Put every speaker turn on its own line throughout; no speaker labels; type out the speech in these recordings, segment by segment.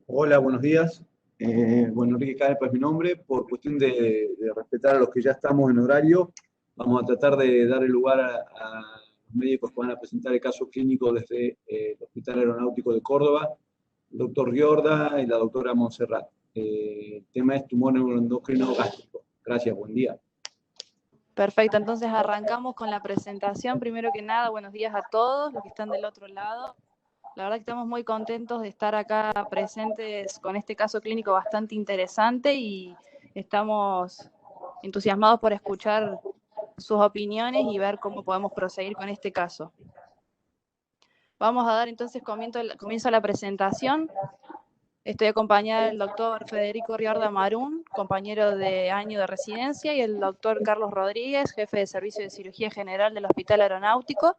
Hola, buenos días. Bueno, Enrique Canepa es mi nombre. Por cuestión de respetar a los que ya estamos en horario, vamos a tratar de dar el lugar a los médicos que van a presentar el caso clínico desde el Hospital Aeronáutico de Córdoba, el doctor Riorda y la doctora Montserrat. El tema es tumor neuroendocrino gástrico. Gracias, buen día.
Perfecto, entonces arrancamos con la presentación. Primero que nada, buenos días a todos los que están del otro lado. La verdad que estamos muy contentos de estar acá presentes con este caso clínico bastante interesante y estamos entusiasmados por escuchar sus opiniones y ver cómo podemos proseguir con este caso. Vamos a dar entonces comienzo a la presentación. Estoy acompañada del doctor Federico Riorda Marún, compañero de año de residencia, y el doctor Carlos Rodríguez, jefe de servicio de cirugía general del Hospital Aeronáutico.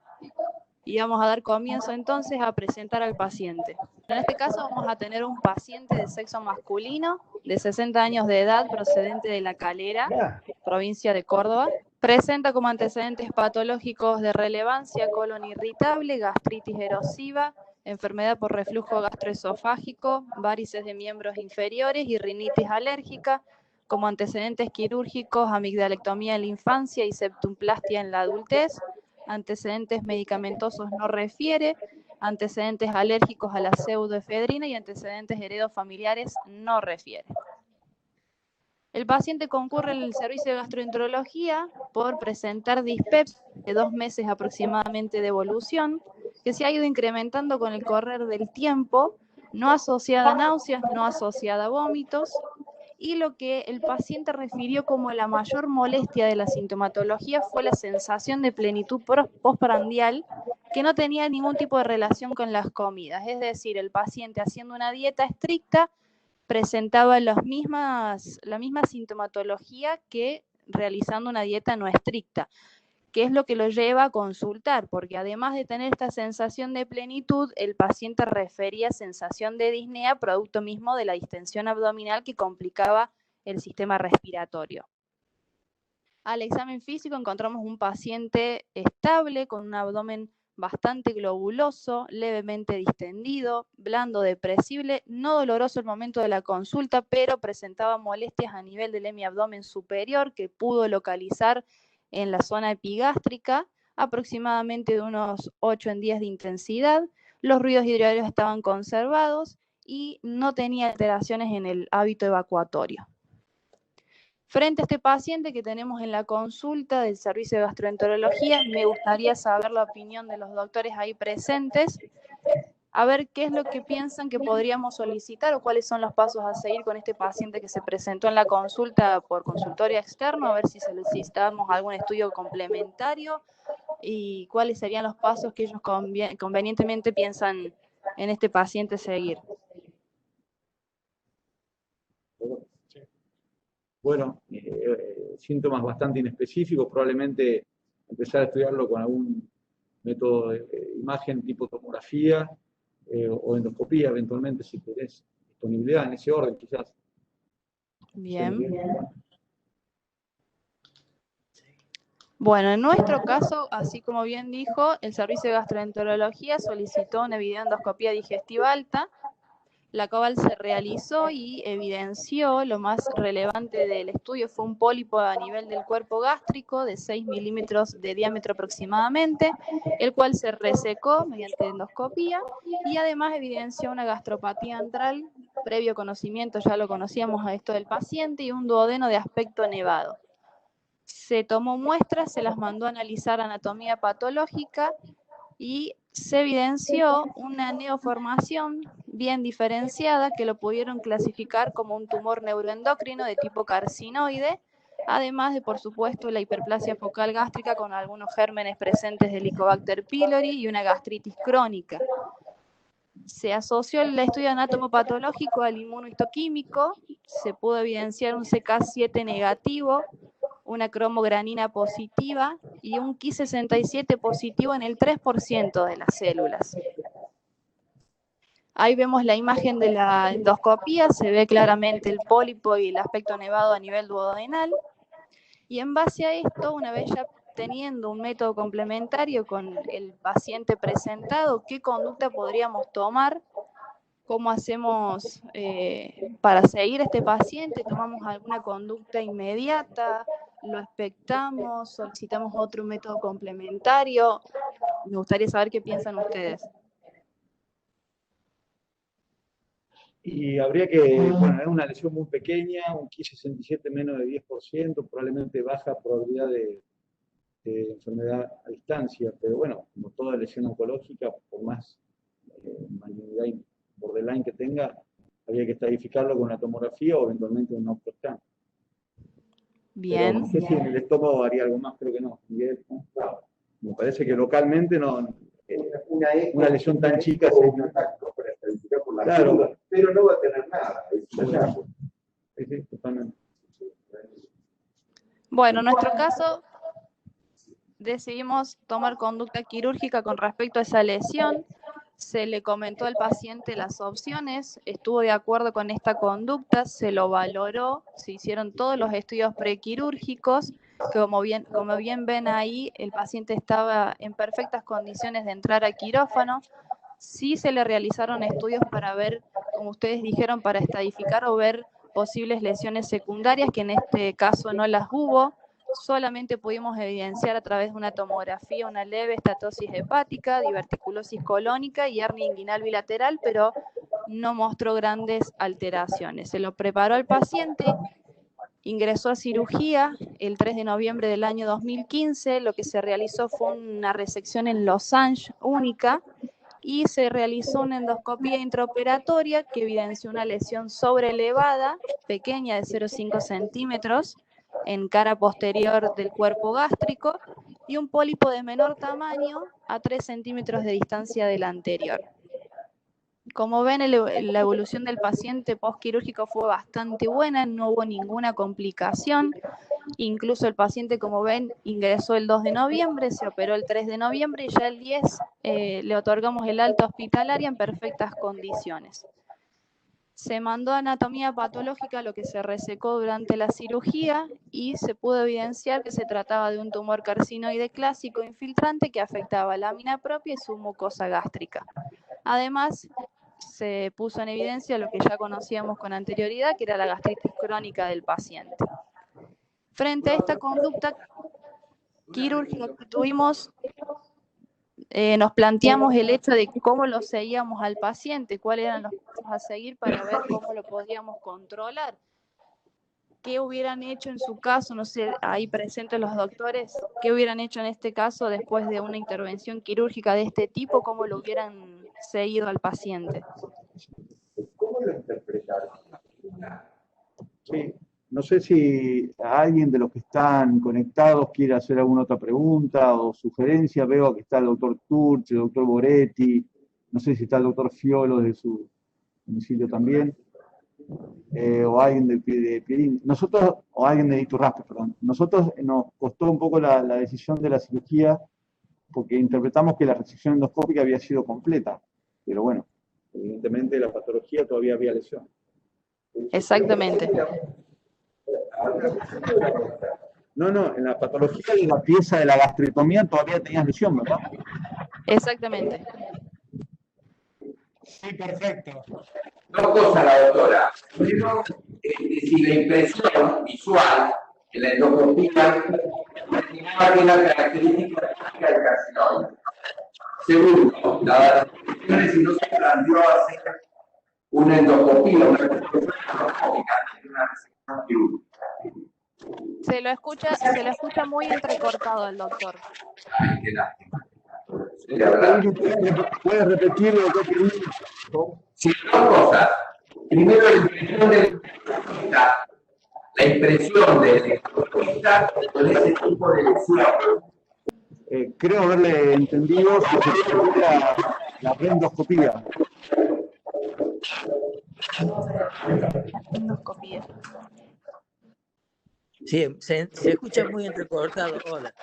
Y vamos a dar comienzo entonces a presentar al paciente. En este caso vamos a tener un paciente de sexo masculino, de 60 años de edad, procedente de La Calera, provincia de Córdoba. Presenta como antecedentes patológicos de relevancia colon irritable, gastritis erosiva, enfermedad por reflujo gastroesofágico, varices de miembros inferiores y rinitis alérgica, como antecedentes quirúrgicos, amigdalectomía en la infancia y septumplastia en la adultez, antecedentes medicamentosos no refiere, antecedentes alérgicos a la pseudoefedrina y antecedentes heredofamiliares no refiere. El paciente concurre al servicio de gastroenterología por presentar dispepsia de 2 meses aproximadamente de evolución, que se ha ido incrementando con el correr del tiempo, no asociada a náuseas, no asociada a vómitos, y lo que el paciente refirió como la mayor molestia de la sintomatología fue la sensación de plenitud postprandial que no tenía ningún tipo de relación con las comidas. Es decir, el paciente haciendo una dieta estricta presentaba la misma sintomatología que realizando una dieta no estricta, que es lo que lo lleva a consultar, porque además de tener esta sensación de plenitud, el paciente refería sensación de disnea, producto mismo de la distensión abdominal que complicaba el sistema respiratorio. Al examen físico encontramos un paciente estable con un abdomen bastante globuloso, levemente distendido, blando, depresible, no doloroso al momento de la consulta, pero presentaba molestias a nivel del hemiabdomen superior que pudo localizar en la zona epigástrica, aproximadamente de unos 8 en 10 de intensidad. Los ruidos hidroaéreos estaban conservados y no tenía alteraciones en el hábito evacuatorio. Frente a este paciente que tenemos en la consulta del servicio de gastroenterología, me gustaría saber la opinión de los doctores ahí presentes, a ver qué es lo que piensan que podríamos solicitar o cuáles son los pasos a seguir con este paciente que se presentó en la consulta por consultorio externo, a ver si solicitamos algún estudio complementario y cuáles serían los pasos que ellos convenientemente piensan en este paciente seguir.
Bueno, síntomas bastante inespecíficos, probablemente empezar a estudiarlo con algún método de imagen tipo tomografía o endoscopía eventualmente si tenés disponibilidad en ese orden quizás.
Bien. Bueno, en nuestro caso, así como bien dijo, el servicio de gastroenterología solicitó una videoendoscopía digestiva alta, la cual se realizó y evidenció lo más relevante del estudio fue un pólipo a nivel del cuerpo gástrico de 6 milímetros de diámetro aproximadamente, el cual se resecó mediante endoscopía y además evidenció una gastropatía antral, previo conocimiento, ya lo conocíamos a esto del paciente, y un duodeno de aspecto nevado. Se tomó muestras, se las mandó a analizar anatomía patológica y se evidenció una neoformación bien diferenciada que lo pudieron clasificar como un tumor neuroendocrino de tipo carcinoide, además de, por supuesto, la hiperplasia focal gástrica con algunos gérmenes presentes de Helicobacter pylori y una gastritis crónica. Se asoció el estudio anatomopatológico al inmunohistoquímico, se pudo evidenciar un CK7 negativo, una cromogranina positiva y un Ki67 positivo en el 3% de las células. Ahí vemos la imagen de la endoscopía, se ve claramente el pólipo y el aspecto nevado a nivel duodenal. Y en base a esto, una vez ya teniendo un método complementario con el paciente presentado, ¿qué conducta podríamos tomar ¿Cómo hacemos para seguir a este paciente? ¿Tomamos alguna conducta inmediata? ¿Lo expectamos? ¿Solicitamos otro método complementario? Me gustaría saber qué piensan ustedes.
Y habría que, bueno, es una lesión muy pequeña, un 1567 menos de 10%, probablemente baja probabilidad de enfermedad a distancia, pero bueno, como toda lesión oncológica, por más malignidad borderline que tenga, habría que estadificarlo con una tomografía o eventualmente un octoscan.
Bien.
Pero no sé si en el estómago haría algo más, creo que no. Miguel, ¿no? Me parece que localmente no, una lesión tan chica claro,
pero no va a tener nada.
Sí, totalmente.
Bueno, en nuestro caso decidimos tomar conducta quirúrgica con respecto a esa lesión. Se le comentó al paciente las opciones, estuvo de acuerdo con esta conducta, se lo valoró, se hicieron todos los estudios prequirúrgicos, que como bien ven ahí, el paciente estaba en perfectas condiciones de entrar a quirófano. Sí se le realizaron estudios para ver, como ustedes dijeron, para estadificar o ver posibles lesiones secundarias, que en este caso no las hubo. Solamente pudimos evidenciar a través de una tomografía una leve estatosis hepática, diverticulosis colónica y hernia inguinal bilateral, pero no mostró grandes alteraciones. Se lo preparó al paciente, ingresó a cirugía el 3 de noviembre del año 2015. Lo que se realizó fue una resección en losange única y se realizó una endoscopía intraoperatoria que evidenció una lesión sobreelevada, pequeña de 0,5 centímetros, en cara posterior del cuerpo gástrico, y un pólipo de menor tamaño a 3 centímetros de distancia del anterior. Como ven, la evolución del paciente postquirúrgico fue bastante buena, no hubo ninguna complicación. Incluso el paciente, como ven, ingresó el 2 de noviembre, se operó el 3 de noviembre y ya el 10 le otorgamos el alta hospitalaria en perfectas condiciones. Se mandó a anatomía patológica, lo que se resecó durante la cirugía, y se pudo evidenciar que se trataba de un tumor carcinoide clásico infiltrante que afectaba lámina propia y su mucosa gástrica. Además, se puso en evidencia lo que ya conocíamos con anterioridad, que era la gastritis crónica del paciente. Frente a esta conducta quirúrgica que tuvimos, nos planteamos el hecho de cómo lo seguíamos al paciente, cuáles eran los pasos a seguir para ver cómo lo podíamos controlar. ¿Qué hubieran hecho en su caso? No sé, ahí presentes los doctores, ¿qué hubieran hecho en este caso después de una intervención quirúrgica de este tipo? ¿Cómo lo hubieran seguido al paciente?
¿Cómo lo interpretaron?
Sí. No sé si alguien de los que están conectados quiere hacer alguna otra pregunta o sugerencia. Veo que está el doctor Turch, el doctor Boretti, no sé si está el doctor Fiolo de su domicilio también, o alguien de Piedín. Nosotros, o alguien de Iturraspe, perdón. Nosotros nos costó un poco la decisión de la cirugía porque interpretamos que la resección endoscópica había sido completa, pero bueno, evidentemente la patología todavía había lesión.
Exactamente.
No, en la patología de la pieza de la gastrectomía todavía tenías lesión, ¿verdad?
Exactamente.
Sí, perfecto.
Dos cosas, la doctora. Primero, si la impresión visual en la endoscopía tiene la característica típica del carcinoma. Segundo, la doctora, si no se planteó hacer una endoscopía, una resección endoscópica, una resección quirúrgica.
Se lo escucha muy entrecortado al doctor.
Ay, qué lástima.
¿Puedes repetirlo, doctor?
Sí, dos cosas. Primero, la impresión del endoscopista con ese tipo de lesión.
Creo haberle entendido si se refiere a la rendoscopía.
Endoscopía.
Sí, se escucha muy entrecortado. Hola,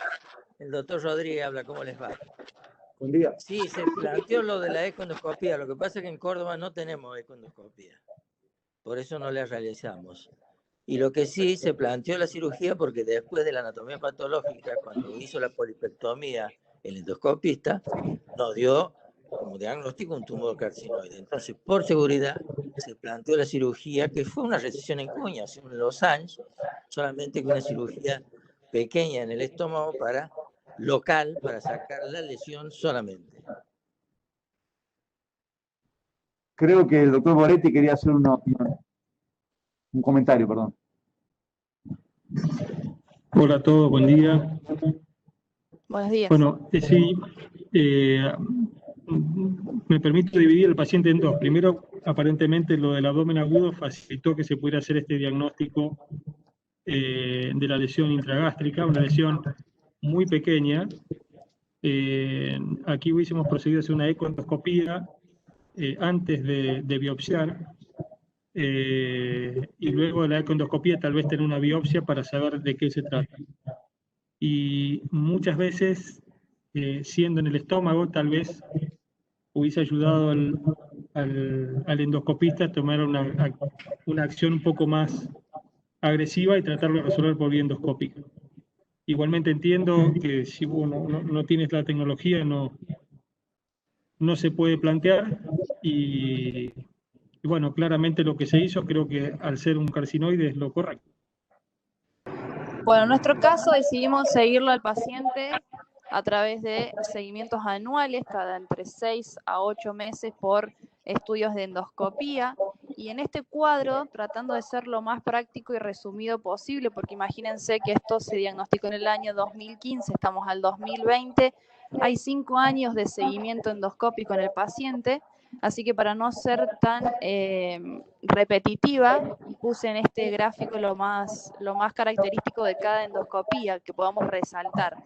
el doctor Rodríguez habla, ¿cómo les va?
Buen día.
Sí, se planteó lo de la ecoendoscopía. Lo que pasa es que en Córdoba no tenemos ecoendoscopía. Por eso no la realizamos. Y lo que sí, se planteó la cirugía porque después de la anatomía patológica, cuando hizo la polipectomía el endoscopista, nos dio como diagnóstico un tumor carcinoide. Entonces, por seguridad, se planteó la cirugía, que fue una recesión en cuña, en los años, solamente que una cirugía pequeña en el estómago local, para sacar la lesión solamente.
Creo que el doctor Moretti quería hacer un comentario, perdón.
Hola a todos, buen día.
Buenos días.
Bueno, sí, me permito dividir el paciente en dos. Primero, aparentemente lo del abdomen agudo facilitó que se pudiera hacer este diagnóstico de la lesión intragástrica, una lesión muy pequeña. Aquí hubiésemos procedido a hacer una ecoendoscopía antes de biopsiar, y luego de la ecoendoscopía tal vez tener una biopsia para saber de qué se trata. Y muchas veces, siendo en el estómago, tal vez hubiese ayudado al endoscopista a tomar una acción un poco más agresiva y tratarlo de resolver por vía endoscópica. Igualmente entiendo que si uno no tienes la tecnología, no se puede plantear, y bueno, claramente lo que se hizo, creo que al ser un carcinoide es lo correcto.
Bueno, en nuestro caso decidimos seguirlo al paciente a través de seguimientos anuales, cada entre 6 a 8 meses por estudios de endoscopía. Y en este cuadro, tratando de ser lo más práctico y resumido posible, porque imagínense que esto se diagnosticó en el año 2015, estamos al 2020, hay 5 años de seguimiento endoscópico en el paciente. Así que para no ser tan repetitiva, puse en este gráfico lo más característico de cada endoscopía que podamos resaltar.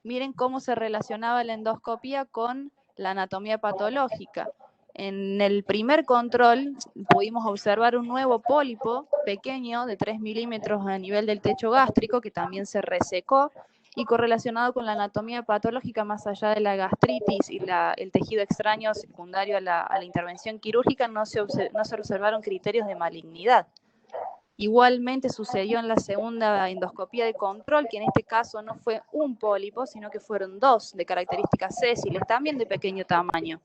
Miren cómo se relacionaba la endoscopía con la anatomía patológica. En el primer control pudimos observar un nuevo pólipo pequeño de 3 milímetros a nivel del techo gástrico, que también se resecó, y correlacionado con la anatomía patológica, más allá de la gastritis y el tejido extraño secundario a la intervención quirúrgica, no se observaron criterios de malignidad. Igualmente sucedió en la segunda endoscopía de control, que en este caso no fue un pólipo, sino que fueron 2 de características sésiles, también de pequeño tamaño.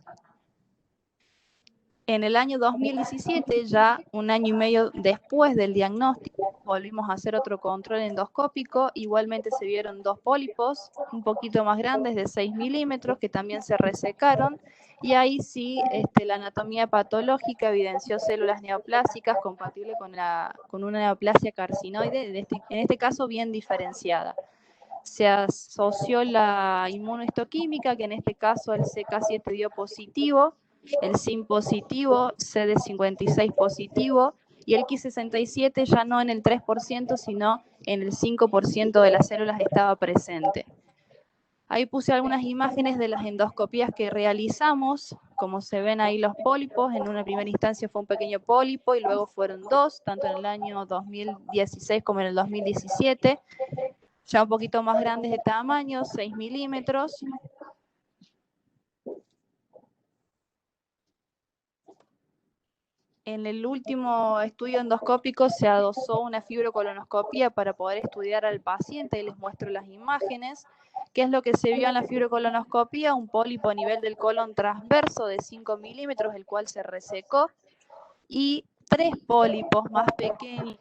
En el año 2017, ya un año y medio después del diagnóstico, volvimos a hacer otro control endoscópico. Igualmente se vieron 2 pólipos, un poquito más grandes, de 6 milímetros, que también se resecaron. Y ahí sí, la anatomía patológica evidenció células neoplásicas compatibles con una neoplasia carcinoide, en este caso bien diferenciada. Se asoció la inmunohistoquímica, que en este caso el CK7 dio positivo, el SIM positivo, CD56 positivo, y el Ki67 ya no en el 3%, sino en el 5% de las células estaba presente. Ahí puse algunas imágenes de las endoscopías que realizamos. Como se ven ahí los pólipos, en una primera instancia fue un pequeño pólipo y luego fueron 2, tanto en el año 2016 como en el 2017. Ya un poquito más grandes de tamaño, 6 milímetros. En el último estudio endoscópico se adosó una fibrocolonoscopía para poder estudiar al paciente, y les muestro las imágenes. ¿Qué es lo que se vio en la fibrocolonoscopía? Un pólipo a nivel del colon transverso de 5 milímetros, el cual se resecó, y 3 pólipos más pequeños,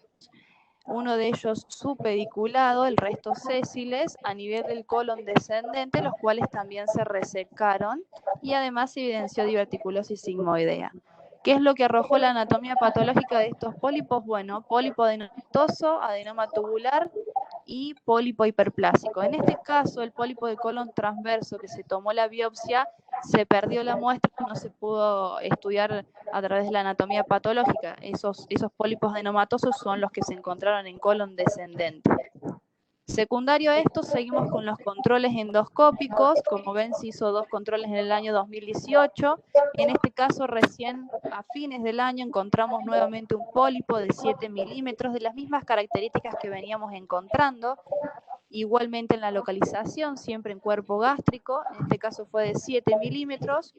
uno de ellos subpediculado, el resto sésiles, a nivel del colon descendente, los cuales también se resecaron, y además se evidenció diverticulosis sigmoidea. ¿Qué es lo que arrojó la anatomía patológica de estos pólipos? Bueno, pólipo adenomatoso, adenoma tubular y pólipo hiperplásico. En este caso, el pólipo de colon transverso que se tomó la biopsia, se perdió la muestra, no se pudo estudiar a través de la anatomía patológica. Esos pólipos adenomatosos son los que se encontraron en colon descendente. Secundario a esto, seguimos con los controles endoscópicos. Como ven, se hizo 2 controles en el año 2018. En este caso, recién a fines del año encontramos nuevamente un pólipo de 7 milímetros, de las mismas características que veníamos encontrando. Igualmente en la localización, siempre en cuerpo gástrico, en este caso fue de 7 milímetros.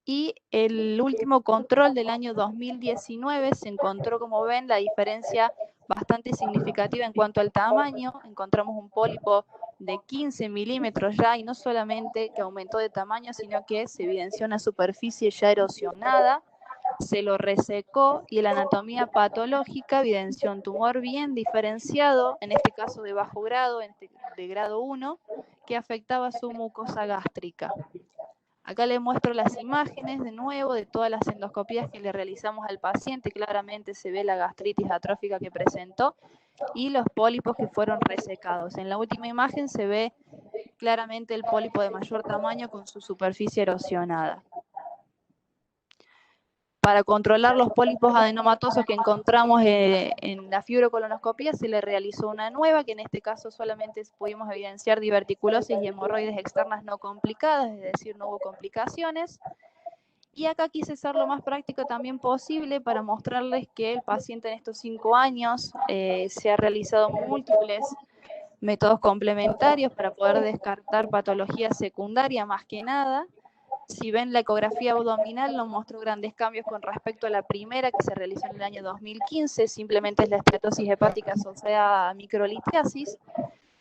Y el último control del año 2019 se encontró, como ven, la diferencia bastante significativa en cuanto al tamaño. Encontramos un pólipo de 15 milímetros ya, y no solamente que aumentó de tamaño, sino que se evidenció una superficie ya erosionada, se lo resecó y la anatomía patológica evidenció un tumor bien diferenciado, en este caso de bajo grado, de grado 1, que afectaba su mucosa gástrica. Acá le muestro las imágenes de nuevo de todas las endoscopías que le realizamos al paciente. Claramente se ve la gastritis atrófica que presentó y los pólipos que fueron resecados. En la última imagen se ve claramente el pólipo de mayor tamaño con su superficie erosionada. Para controlar los pólipos adenomatosos que encontramos en la fibrocolonoscopía, se le realizó una nueva, que en este caso solamente pudimos evidenciar diverticulosis y hemorroides externas no complicadas, es decir, no hubo complicaciones. Y acá quise ser lo más práctico también posible para mostrarles que el paciente en estos 5 años se ha realizado múltiples métodos complementarios para poder descartar patología secundaria más que nada. Si ven la ecografía abdominal, no mostró grandes cambios con respecto a la primera que se realizó en el año 2015, simplemente es la esteatosis hepática asociada a microlitiasis,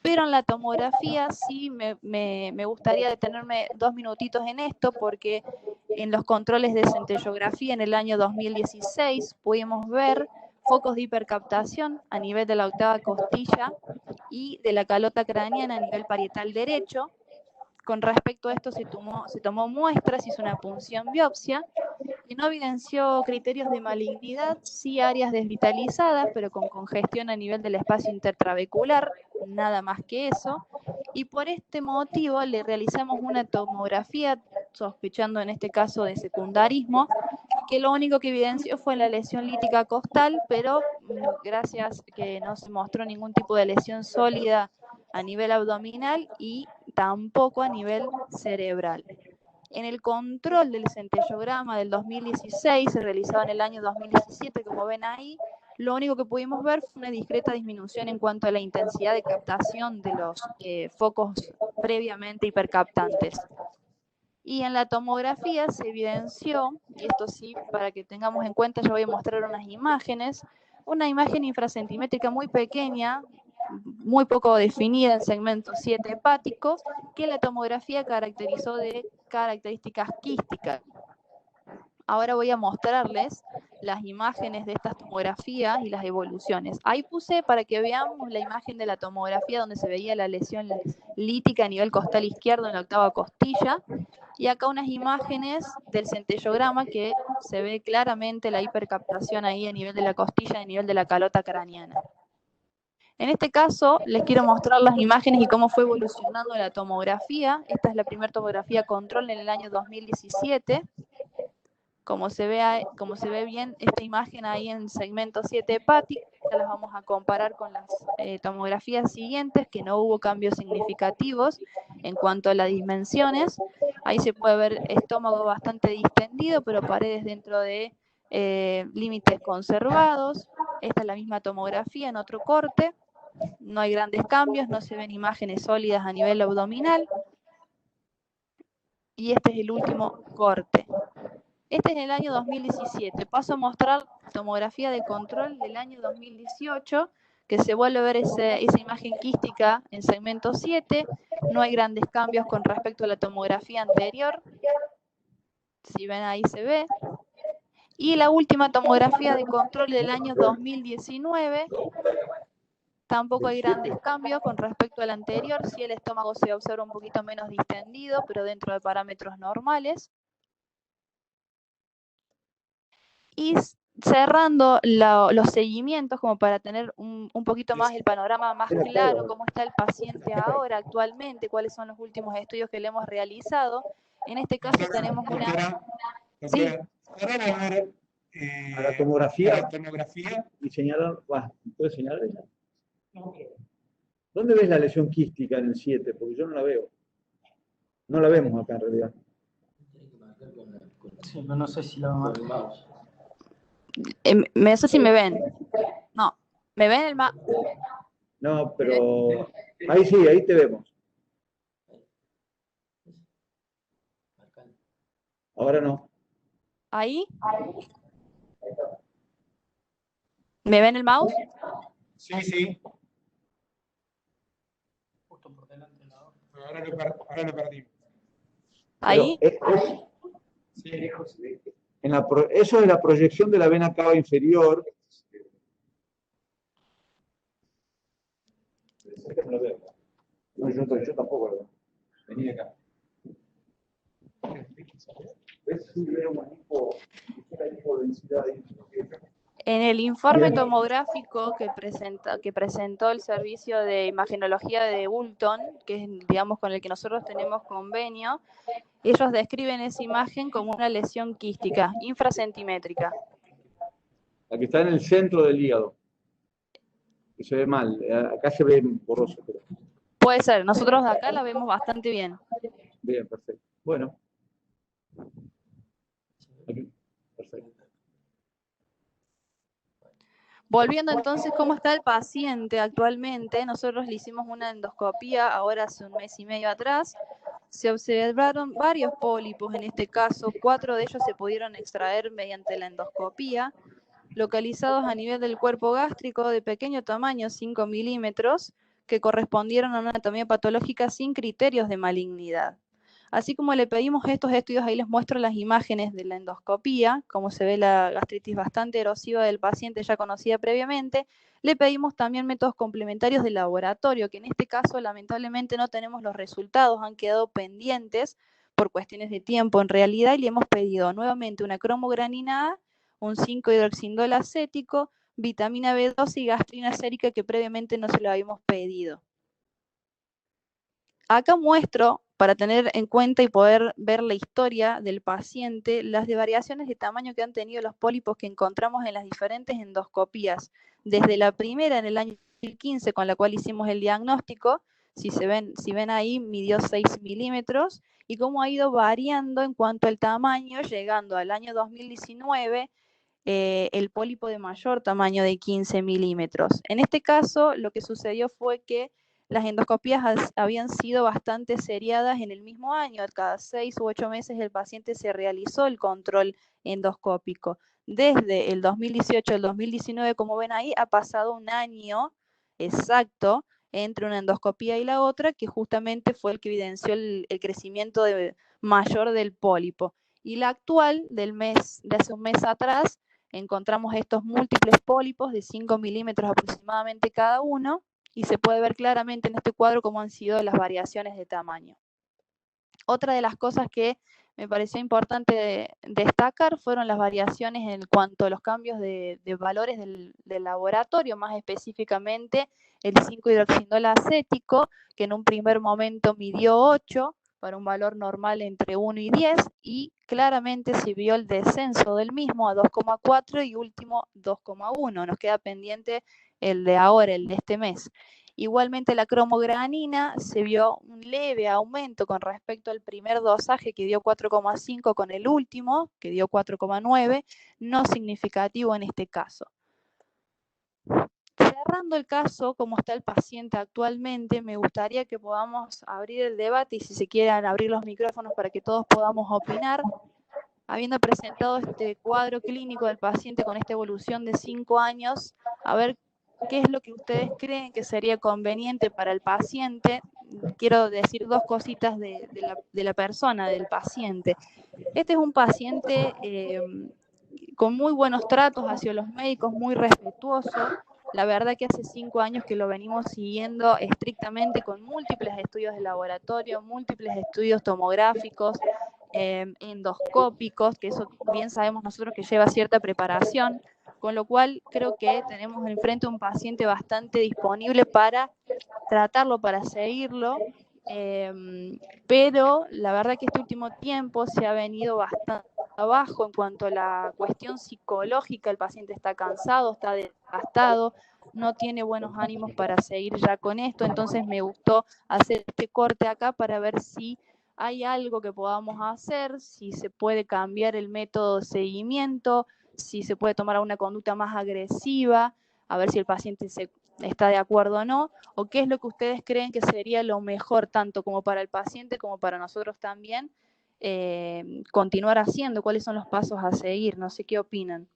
pero en la tomografía sí me gustaría detenerme 2 minutitos en esto, porque en los controles de centellografía en el año 2016 pudimos ver focos de hipercaptación a nivel de la octava costilla y de la calota craneana a nivel parietal derecho. Con respecto a esto se tomó muestras, hizo una punción biopsia y no evidenció criterios de malignidad, sí áreas desvitalizadas, pero con congestión a nivel del espacio intertrabecular, nada más que eso. Y por este motivo le realizamos una tomografía, sospechando en este caso de secundarismo, que lo único que evidenció fue la lesión lítica costal, pero gracias que no se mostró ningún tipo de lesión sólida a nivel abdominal y tampoco a nivel cerebral. En el control del centellograma del 2016, se realizado en el año 2017, como ven ahí, lo único que pudimos ver fue una discreta disminución en cuanto a la intensidad de captación de los focos previamente hipercaptantes. Y en la tomografía se evidenció, y esto sí, para que tengamos en cuenta, yo voy a mostrar unas imágenes, una imagen infracentimétrica muy pequeña, muy poco definida en segmento 7 hepático, que la tomografía caracterizó de características quísticas. Ahora voy a mostrarles las imágenes de estas tomografías y las evoluciones. Ahí puse para que veamos la imagen de la tomografía donde se veía la lesión lítica a nivel costal izquierdo en la octava costilla, y acá unas imágenes del centellograma que se ve claramente la hipercaptación ahí a nivel de la costilla, a nivel de la calota craneana. En este caso, les quiero mostrar las imágenes y cómo fue evolucionando la tomografía. Esta es la primera tomografía control en el año 2017. Como se ve bien esta imagen ahí en segmento 7 hepático, ya las vamos a comparar con las tomografías siguientes, que no hubo cambios significativos en cuanto a las dimensiones. Ahí se puede ver estómago bastante distendido, pero paredes dentro de límites conservados. Esta es la misma tomografía en otro corte. No hay grandes cambios, no se ven imágenes sólidas a nivel abdominal. Y este es el último corte. Este es el año 2017. Paso a mostrar tomografía de control del año 2018, que se vuelve a ver esa imagen quística en segmento 7. No hay grandes cambios con respecto a la tomografía anterior. Si ven ahí se ve. Y la última tomografía de control del año 2019. Tampoco hay grandes cambios con respecto al anterior. Sí, el estómago se observa un poquito menos distendido, pero dentro de parámetros normales. Y cerrando los seguimientos, como para tener un poquito más el panorama más claro, cómo está el paciente ahora, actualmente, cuáles son los últimos estudios que le hemos realizado. En este caso tenemos una... Sí.
A la tomografía y señalar, ¿puedes señalar ella? ¿Dónde ves la lesión quística en el 7? Porque yo no la veo. No la vemos acá en realidad.
Sí, no sé si la vamos a...
No sé si me ven. No, ¿me ven el mapa?
No, pero ahí sí, ahí te vemos. Ahora no.
¿Ahí? ¿Me ven el mouse?
Sí, sí. Justo por delante.
Ahora lo perdí.
Ahí,
Sí, lejos.
Eso es la proyección de la vena cava inferior. No, yo tampoco lo veo. Vení acá. ¿Ves? Era una hipodensidad ahí.
en el informe
Bien.
tomográfico que presentó el servicio de imagenología de Ulton, que es, digamos, con el que nosotros tenemos convenio, ellos describen esa imagen como una lesión quística, infracentimétrica.
La que está en el centro del hígado. Que se ve mal. Acá se ve borroso. Pero...
Puede ser, nosotros de acá la vemos bastante bien.
Bien, perfecto. Bueno. Aquí. Perfecto.
Volviendo entonces, ¿cómo está el paciente actualmente? Nosotros le hicimos una endoscopía ahora hace un mes y medio atrás. Se observaron varios pólipos, en este caso 4 de ellos se pudieron extraer mediante la endoscopía, localizados a nivel del cuerpo gástrico de pequeño tamaño, 5 milímetros, que correspondieron a una anatomía patológica sin criterios de malignidad. Así como le pedimos estos estudios, ahí les muestro las imágenes de la endoscopía, como se ve la gastritis bastante erosiva del paciente ya conocida previamente. Le pedimos también métodos complementarios de laboratorio, que en este caso lamentablemente no tenemos los resultados, han quedado pendientes por cuestiones de tiempo en realidad, y le hemos pedido nuevamente una cromogranina A, un 5-hidroxindol acético, vitamina B12 y gastrina sérica que previamente no se lo habíamos pedido. Acá muestro, para tener en cuenta y poder ver la historia del paciente, las variaciones de tamaño que han tenido los pólipos que encontramos en las diferentes endoscopías. Desde la primera en el año 2015, con la cual hicimos el diagnóstico, si ven ahí, midió 6 milímetros, y cómo ha ido variando en cuanto al tamaño, llegando al año 2019, el pólipo de mayor tamaño de 15 milímetros. En este caso, lo que sucedió fue que las endoscopías habían sido bastante seriadas en el mismo año. Cada 6 u 8 meses el paciente se realizó el control endoscópico. Desde el 2018 al 2019, como ven ahí, ha pasado un año exacto entre una endoscopía y la otra, que justamente fue el que evidenció el crecimiento mayor del pólipo. Y la actual, de hace un mes atrás, encontramos estos múltiples pólipos de 5 milímetros aproximadamente cada uno, y se puede ver claramente en este cuadro cómo han sido las variaciones de tamaño. Otra de las cosas que me pareció importante destacar fueron las variaciones en cuanto a los cambios de valores del laboratorio, más específicamente el 5-hidroxindol acético, que en un primer momento midió 8, para un valor normal entre 1 y 10, y claramente se vio el descenso del mismo a 2,4 y último 2,1. Nos queda pendiente el de ahora, el de este mes. Igualmente la cromogranina se vio un leve aumento con respecto al primer dosaje, que dio 4,5, con el último, que dio 4,9, no significativo en este caso. Cerrando el caso, como está el paciente actualmente, me gustaría que podamos abrir el debate y si se quieren abrir los micrófonos para que todos podamos opinar. Habiendo presentado este cuadro clínico del paciente con esta evolución de 5 años, a ver qué es lo que ustedes creen que sería conveniente para el paciente. Quiero decir dos cositas de la persona, del paciente. Este es un paciente con muy buenos tratos hacia los médicos, muy respetuoso. La verdad que hace 5 años que lo venimos siguiendo estrictamente con múltiples estudios de laboratorio, múltiples estudios tomográficos, endoscópicos, que eso bien sabemos nosotros que lleva cierta preparación, con lo cual creo que tenemos enfrente un paciente bastante disponible para tratarlo, para seguirlo, pero la verdad que este último tiempo se ha venido bastante abajo en cuanto a la cuestión psicológica. El paciente está cansado, está desgastado, no tiene buenos ánimos para seguir ya con esto, entonces me gustó hacer este corte acá para ver si hay algo que podamos hacer, si se puede cambiar el método de seguimiento, si se puede tomar una conducta más agresiva, a ver si el paciente está de acuerdo o no, o qué es lo que ustedes creen que sería lo mejor, tanto como para el paciente como para nosotros también, continuar haciendo, cuáles son los pasos a seguir. No sé qué opinan.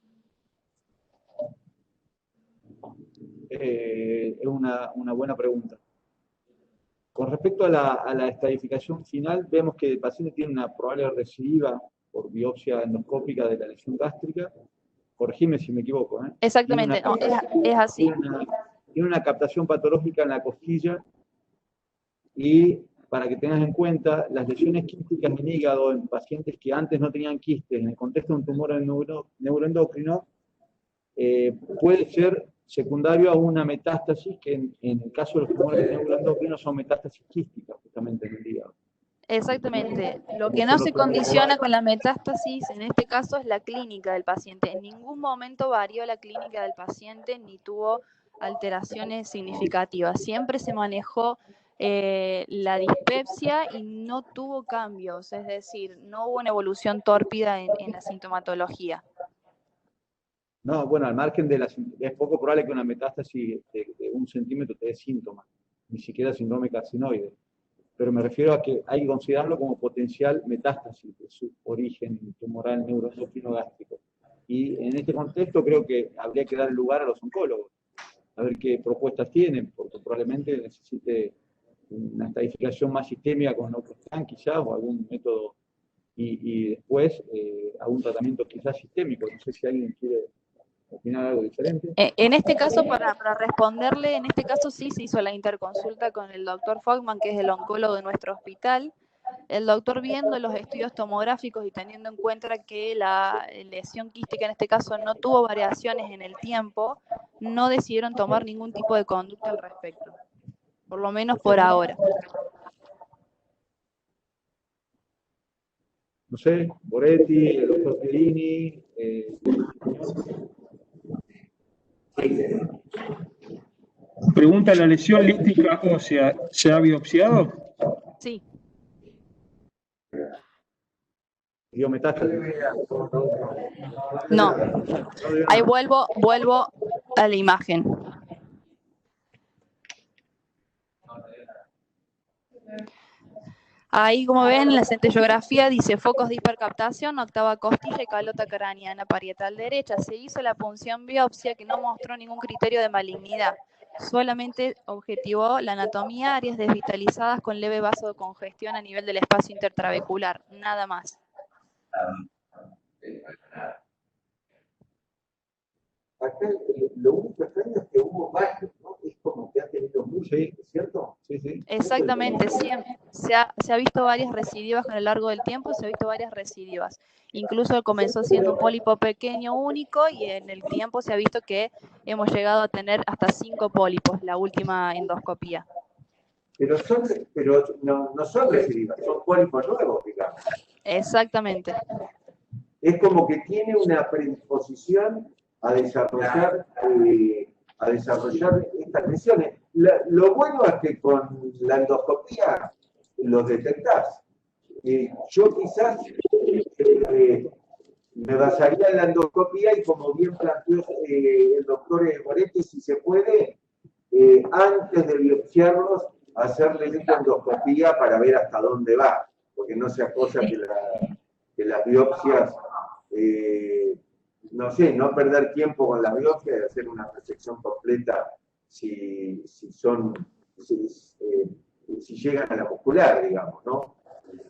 Es una buena pregunta. Con respecto a la estadificación final, vemos que el paciente tiene una probable recidiva por biopsia endoscópica de la lesión gástrica. Corregime si me equivoco, ¿eh?
Exactamente, no, es así.
Tiene una captación patológica en la costilla y, para que tengas en cuenta, las lesiones quísticas en hígado en pacientes que antes no tenían quistes en el contexto de un tumor neuroendocrino puede ser secundario a una metástasis que en el caso de los tumores neuroendocrinos son metástasis quísticas justamente en el hígado.
Exactamente. Lo que no se condiciona con la metástasis en este caso es la clínica del paciente. En ningún momento varió la clínica del paciente ni tuvo alteraciones significativas. Siempre se manejó la dispepsia y no tuvo cambios, es decir, no hubo una evolución tórpida en la sintomatología.
No, bueno, al margen de es poco probable que una metástasis de 1 centímetro te dé síntomas, ni siquiera síndrome carcinoide. Pero me refiero a que hay que considerarlo como potencial metástasis de su origen tumoral neuroendocrino gástrico. Y en este contexto creo que habría que dar lugar a los oncólogos, a ver qué propuestas tienen, porque probablemente necesite una estadificación más sistémica con otros plan quizás, o algún método, y después algún tratamiento quizás sistémico. No sé si alguien quiere opinar algo diferente.
En este caso, para responderle, en este caso sí se hizo la interconsulta con el doctor Fogman, que es el oncólogo de nuestro hospital. El doctor, viendo los estudios tomográficos y teniendo en cuenta que la lesión quística en este caso no tuvo variaciones en el tiempo, no decidieron tomar ningún tipo de conducta al respecto, por lo menos por ahora.
No sé, Boretti, el doctor Pierini.
Pregunta, ¿la lesión lítica ósea se ha biopsiado?
Sí.
¿Dio metástasis?
No. Ahí vuelvo a la imagen. Ahí, como ven, en la centellografía dice focos de hipercaptación, octava costilla y calota craneana parietal derecha. Se hizo la punción biopsia que no mostró ningún criterio de malignidad. Solamente objetivó la anatomía, áreas desvitalizadas con leve vasocongestión a nivel del espacio intertrabecular. Nada más.
Acá lo único extraño es que hubo varios, ¿no? Es como que ha tenido mucho, ¿cierto?
Sí, sí.
Exactamente, siempre. Se ha visto varias recidivas con el largo del tiempo, se ha visto varias recidivas. Incluso comenzó siendo un pólipo pequeño único y en el tiempo se ha visto que hemos llegado a tener hasta 5 pólipos, la última endoscopía.
Pero no son recidivas, son pólipos nuevos, digamos.
Exactamente.
Es como que tiene una predisposición a desarrollar estas lesiones. Lo bueno es que con la endoscopía los detectás. Yo quizás me basaría en la endoscopía y, como bien planteó el doctor Moretti, si se puede, antes de biopsiarlos, hacerle una endoscopía para ver hasta dónde va, porque no sea cosa que las biopsias, no sé, no perder tiempo con las biopsias y hacer una resección completa si llegan a la muscular, digamos, ¿no?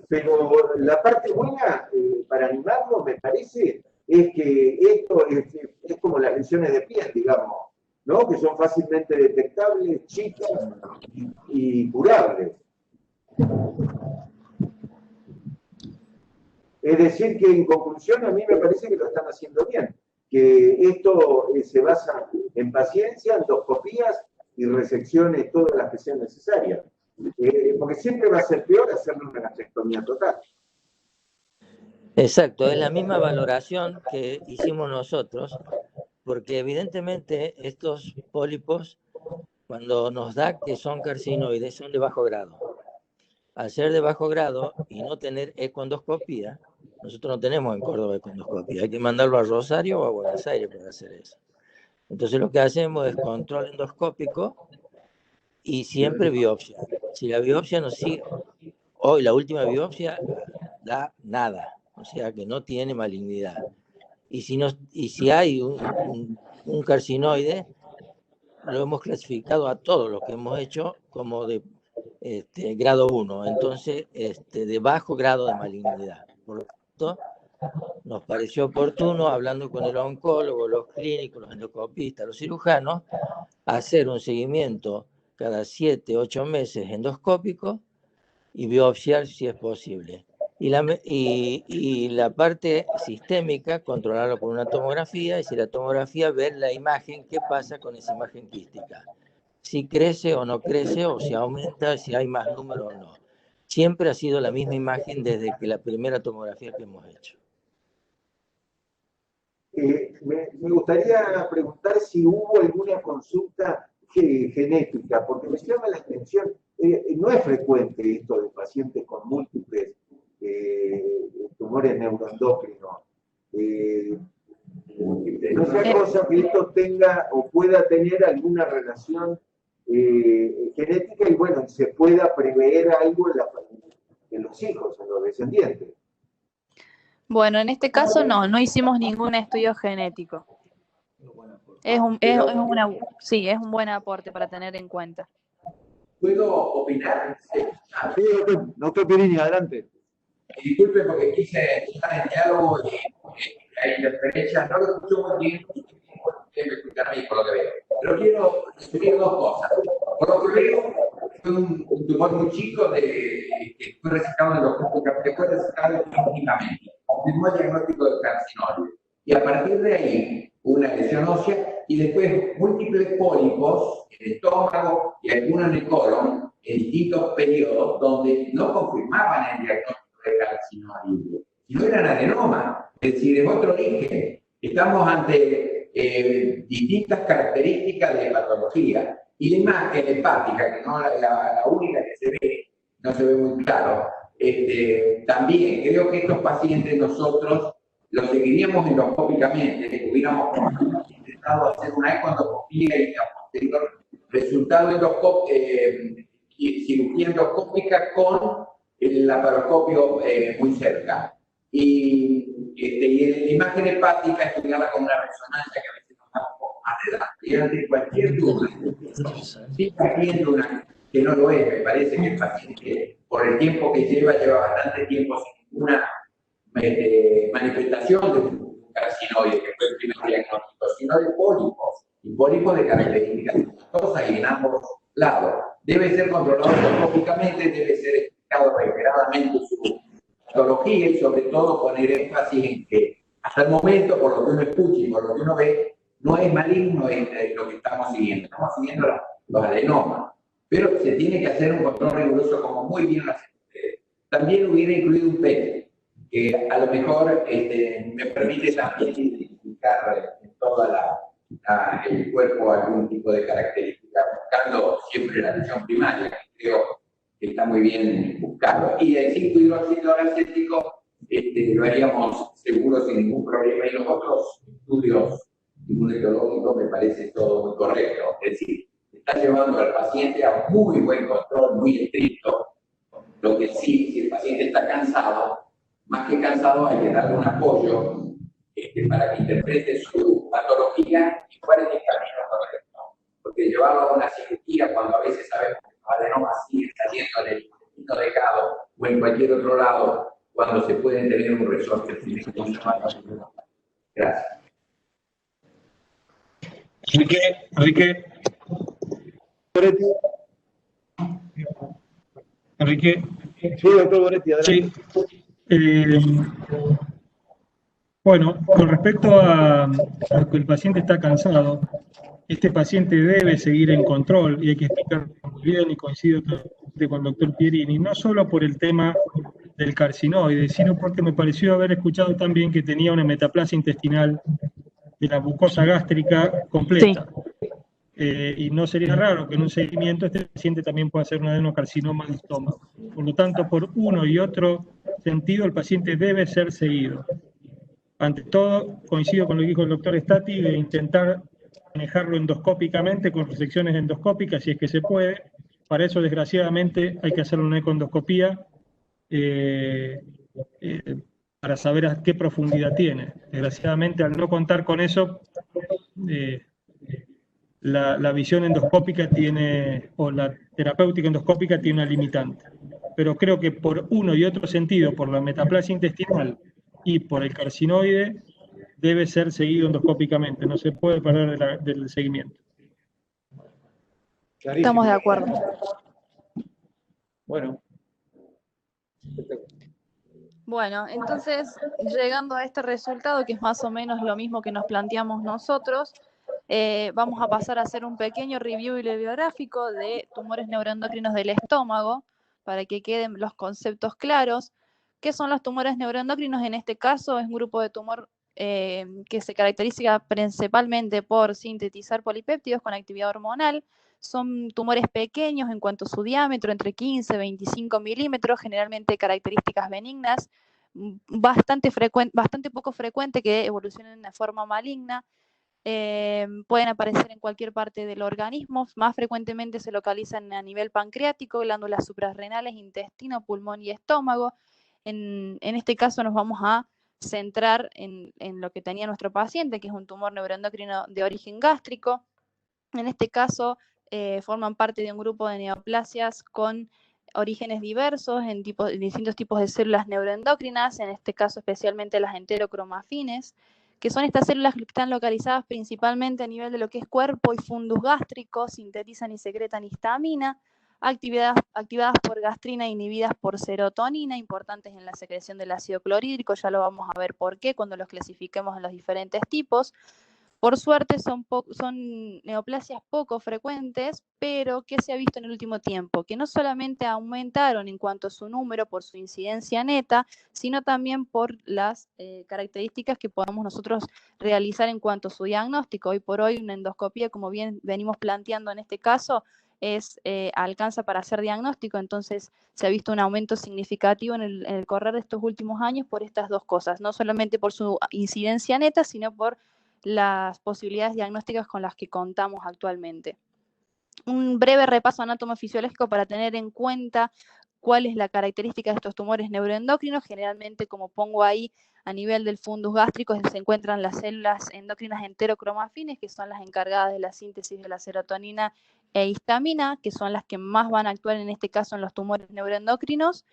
Pero la parte buena, para animarlo, me parece, es que esto es como las lesiones de piel, digamos, ¿no? Que son fácilmente detectables, chicas y curables. Es decir, que en conclusión a mí me parece que lo están haciendo bien, que esto se basa en paciencia, endoscopías y resecciones, todas las que sean necesarias. Porque siempre va a ser peor hacerle una gastrectomía total.
Exacto, es la misma valoración que hicimos nosotros, porque evidentemente estos pólipos, cuando nos da que son carcinoides, son de bajo grado. Al ser de bajo grado y no tener ecoendoscopía, nosotros no tenemos en Córdoba ecoendoscopía, hay que mandarlo a Rosario o a Buenos Aires para hacer eso. Entonces lo que hacemos es control endoscópico y siempre biopsia. Si la biopsia nos sigue, hoy la última biopsia da nada, o sea que no tiene malignidad. Y si hay un carcinoide, lo hemos clasificado a todos los que hemos hecho como de grado 1, entonces de bajo grado de malignidad. Por lo tanto, nos pareció oportuno, hablando con el oncólogo, los clínicos, los endoskopistas, los cirujanos, hacer un seguimiento cada 7, 8 meses endoscópico y biopsiar si es posible. Y la parte sistémica, controlarlo con una tomografía, y si la tomografía, ver la imagen, qué pasa con esa imagen quística. Si crece o no crece, o si aumenta, si hay más número o no. Siempre ha sido la misma imagen desde que la primera tomografía que hemos hecho.
Me gustaría preguntar si hubo alguna consulta genética, porque me llama la atención, no es frecuente esto de pacientes con múltiples tumores neuroendocrinos. No sea cosa que esto tenga o pueda tener alguna relación genética y bueno, se pueda prever algo en los hijos, en los descendientes.
Bueno, en este caso no hicimos ningún estudio genético. Es un buen aporte para tener en cuenta.
¿Puedo opinar?
Sí, doctor Pirini, adelante.
Disculpe porque quise estar en diálogo y hay interferencias, no lo escucho muy bien, tiene que escuchar a mí por lo que veo. Pero quiero decir dos cosas. Por lo que veo, fue un tumor muy chico que fue resecado clínicamente, mismo diagnóstico de carcinoma. Y a partir de ahí, una lesión ósea y después múltiples pólipos en el estómago y algunos en el colon en distintos periodos donde no confirmaban el diagnóstico de carcinoma, sino eran adenoma, es decir, es otro origen. Estamos ante distintas características de patología y la imagen hepática, que no la única que se ve, no se ve muy claro. También creo que estos pacientes nosotros los seguiríamos endoscópicamente, que hubiéramos intentado hacer una ecoendoscopía y a posterior resultado cirugía endoscópica con el laparoscopio muy cerca. Y en la imagen hepática estudiarla con una resonancia que a veces nos da un poco más de edad. Y ante cualquier duda, si haciendo una que no lo es, me parece que el paciente, por el tiempo que lleva bastante tiempo sin ninguna manifestación de un carcinoide, que fue el primer diagnóstico, sino de pólipos, y pólipos de características espantosas y en ambos lados. Debe ser controlado endoscópicamente, debe ser explicado reiteradamente su patología y sobre todo poner énfasis en que hasta el momento, por lo que uno escucha y por lo que uno ve, no es maligno lo que estamos siguiendo. Estamos siguiendo los adenomas, pero se tiene que hacer un control riguroso como muy bien lo hacen ustedes. También hubiera incluido un PET, que a lo mejor me permite también identificar en todo el cuerpo algún tipo de característica, buscando siempre la lesión primaria, que creo que está muy bien buscarlo. Y el 5-hidroxilo acético lo haríamos seguro sin ningún problema. Y los otros estudios inmunológicos me parece todo muy correcto. Es decir, está llevando al paciente a un muy buen control, muy estricto. Lo que sí, si el paciente está cansado, más que cansado, hay que darle un apoyo para que interprete su patología y cuál es el camino correcto. Porque llevarlo a una cirugía cuando a veces sabemos que los adenomas siguen saliendo en el intestino delgado o en cualquier otro lado, cuando se pueden tener un resorte. Gracias.
Enrique.
Sí, doctor Boretti, adelante.
Sí. Bueno, con respecto a que el paciente está cansado, este paciente debe seguir en control y hay que explicarlo muy bien y coincido totalmente con el doctor Pierini, no solo por el tema del carcinoide, sino porque me pareció haber escuchado también que tenía una metaplasia intestinal de la mucosa gástrica completa. Sí. Y no sería raro que en un seguimiento este paciente también pueda hacer un adenocarcinoma de estómago. Por lo tanto, por uno y otro sentido, el paciente debe ser seguido. Ante todo, coincido con lo que dijo el doctor Stati, de intentar manejarlo endoscópicamente, con resecciones endoscópicas, si es que se puede. Para eso, desgraciadamente, hay que hacer una ecoendoscopía para saber a qué profundidad tiene. Desgraciadamente, al no contar con eso, la visión endoscópica tiene, o la terapéutica endoscópica tiene una limitante. Pero creo que por uno y otro sentido, por la metaplasia intestinal y por el carcinoide, debe ser seguido endoscópicamente, no se puede perder del seguimiento.
Estamos de acuerdo.
Bueno.
Bueno, entonces, llegando a este resultado, que es más o menos lo mismo que nos planteamos nosotros, vamos a pasar a hacer un pequeño review bibliográfico de tumores neuroendocrinos del estómago, para que queden los conceptos claros. ¿Qué son los tumores neuroendocrinos? En este caso es un grupo de tumor que se caracteriza principalmente por sintetizar polipéptidos con actividad hormonal. Son tumores pequeños en cuanto a su diámetro, entre 15 y 25 milímetros, generalmente características benignas, bastante poco frecuente que evolucionen de forma maligna. Pueden aparecer en cualquier parte del organismo, más frecuentemente se localizan a nivel pancreático, glándulas suprarrenales, intestino, pulmón y estómago. En este caso nos vamos a centrar en lo que tenía nuestro paciente, que es un tumor neuroendocrino de origen gástrico. En este caso forman parte de un grupo de neoplasias con orígenes diversos en distintos tipos de células neuroendocrinas, en este caso especialmente las enterocromafines, que son estas células que están localizadas principalmente a nivel de lo que es cuerpo y fundus gástrico, sintetizan y secretan histamina, activadas por gastrina e inhibidas por serotonina, importantes en la secreción del ácido clorhídrico, ya lo vamos a ver por qué cuando los clasifiquemos en los diferentes tipos. Por suerte son neoplasias poco frecuentes, pero ¿qué se ha visto en el último tiempo? Que no solamente aumentaron en cuanto a su número por su incidencia neta, sino también por las características que podamos nosotros realizar en cuanto a su diagnóstico. Hoy por hoy una endoscopía, como bien venimos planteando en este caso, alcanza para hacer diagnóstico, entonces se ha visto un aumento significativo en el correr de estos últimos años por estas dos cosas, no solamente por su incidencia neta, sino por las posibilidades diagnósticas con las que contamos actualmente. Un breve repaso anatomofisiológico para tener en cuenta cuál es la característica de estos tumores neuroendocrinos. Generalmente, como pongo ahí, a nivel del fundus gástrico se encuentran las células endocrinas enterocromafines, que son las encargadas de la síntesis de la serotonina e histamina, que son las que más van a actuar en este caso en los tumores neuroendocrinos.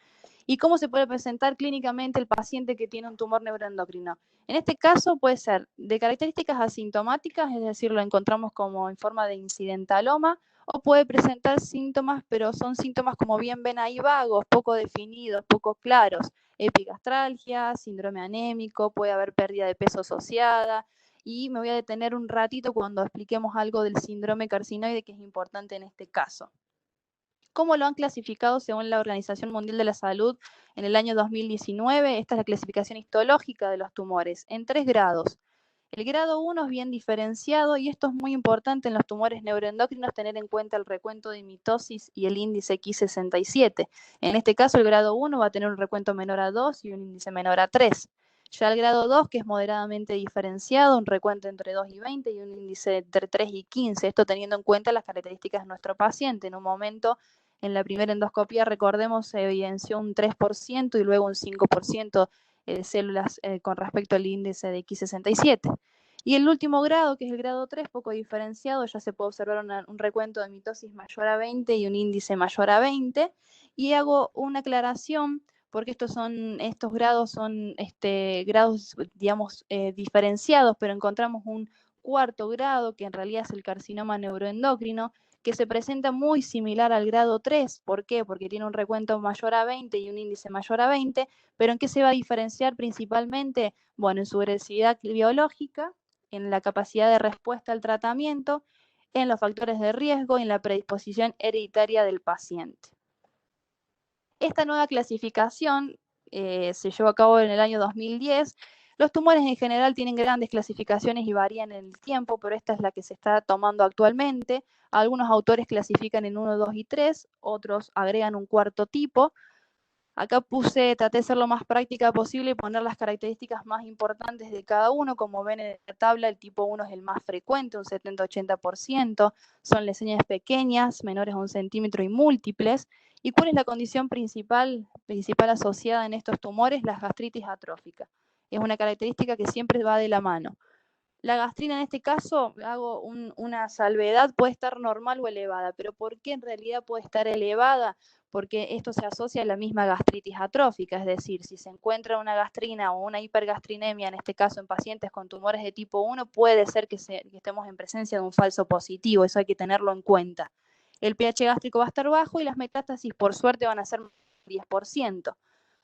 ¿Y cómo se puede presentar clínicamente el paciente que tiene un tumor neuroendocrino? En este caso puede ser de características asintomáticas, es decir, lo encontramos como en forma de incidentaloma, o puede presentar síntomas, pero son síntomas, como bien ven ahí, vagos, poco definidos, poco claros. Epigastralgia, síndrome anémico, puede haber pérdida de peso asociada, y me voy a detener un ratito cuando expliquemos algo del síndrome carcinoide, que es importante en este caso. ¿Cómo lo han clasificado según la Organización Mundial de la Salud en el año 2019? Esta es la clasificación histológica de los tumores, en 3 grados. El grado 1 es bien diferenciado y esto es muy importante en los tumores neuroendocrinos, tener en cuenta el recuento de mitosis y el índice Ki67. En este caso, el grado 1 va a tener un recuento menor a 2 y un índice menor a 3. Ya el grado 2, que es moderadamente diferenciado, un recuento entre 2 y 20 y un índice entre 3 y 15. Esto teniendo en cuenta las características de nuestro paciente. En un momento, en la primera endoscopía, recordemos, se evidenció un 3% y luego un 5% de células con respecto al índice de Ki67. Y el último grado, que es el grado 3, poco diferenciado, ya se puede observar un recuento de mitosis mayor a 20 y un índice mayor a 20. Y hago una aclaración, porque estos grados son grados, digamos, diferenciados, pero encontramos un 4º grado, que en realidad es el carcinoma neuroendocrino, que se presenta muy similar al grado 3. ¿Por qué? Porque tiene un recuento mayor a 20 y un índice mayor a 20, pero ¿en qué se va a diferenciar principalmente? Bueno, en su agresividad biológica, en la capacidad de respuesta al tratamiento, en los factores de riesgo y en la predisposición hereditaria del paciente. Esta nueva clasificación se llevó a cabo en el año 2010. Los tumores en general tienen grandes clasificaciones y varían en el tiempo, pero esta es la que se está tomando actualmente. Algunos autores clasifican en 1, 2 y 3, otros agregan un 4º tipo. Acá traté de ser lo más práctica posible y poner las características más importantes de cada uno. Como ven en la tabla, el tipo 1 es el más frecuente, un 70-80%. Son lesiones pequeñas, menores a 1 centímetro y múltiples. ¿Y cuál es la condición principal asociada en estos tumores? La gastritis atrófica. Es una característica que siempre va de la mano. La gastrina en este caso, hago una salvedad, puede estar normal o elevada, pero ¿por qué en realidad puede estar elevada? Porque esto se asocia a la misma gastritis atrófica, es decir, si se encuentra una gastrina o una hipergastrinemia, en este caso en pacientes con tumores de tipo 1, puede ser que estemos en presencia de un falso positivo, eso hay que tenerlo en cuenta. El pH gástrico va a estar bajo y las metástasis por suerte van a ser 10%.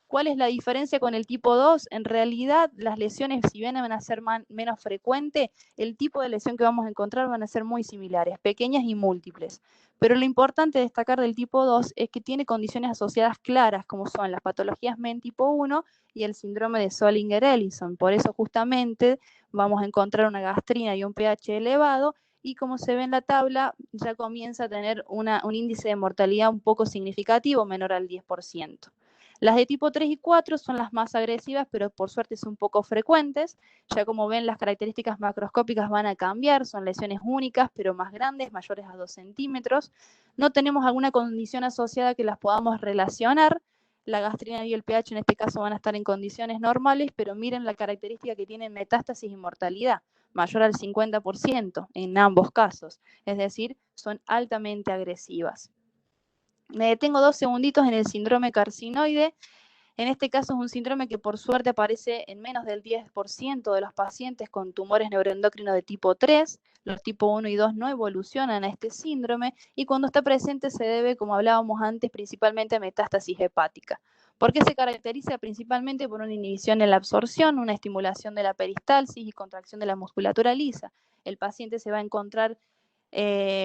¿Cuál es la diferencia con el tipo 2? En realidad, las lesiones, si bien van a ser menos frecuentes, el tipo de lesión que vamos a encontrar van a ser muy similares, pequeñas y múltiples. Pero lo importante de destacar del tipo 2 es que tiene condiciones asociadas claras, como son las patologías MEN tipo 1 y el síndrome de Zollinger-Ellison. Por eso, justamente, vamos a encontrar una gastrina y un pH elevado, y como se ve en la tabla, ya comienza a tener un índice de mortalidad un poco significativo, menor al 10%. Las de tipo 3 y 4 son las más agresivas, pero por suerte son poco frecuentes. Ya como ven, las características macroscópicas van a cambiar, son lesiones únicas, pero más grandes, mayores a 2 centímetros. No tenemos alguna condición asociada que las podamos relacionar. La gastrina y el pH en este caso van a estar en condiciones normales, pero miren la característica que tienen metástasis y mortalidad, mayor al 50% en ambos casos. Es decir, son altamente agresivas. Me detengo 2 segunditos en el síndrome carcinoide. En este caso es un síndrome que por suerte aparece en menos del 10% de los pacientes con tumores neuroendocrinos de tipo 3. Los tipo 1 y 2 no evolucionan a este síndrome y cuando está presente se debe, como hablábamos antes, principalmente a metástasis hepática. ¿Por qué se caracteriza? Principalmente por una inhibición en la absorción, una estimulación de la peristalsis y contracción de la musculatura lisa. El paciente se va a encontrar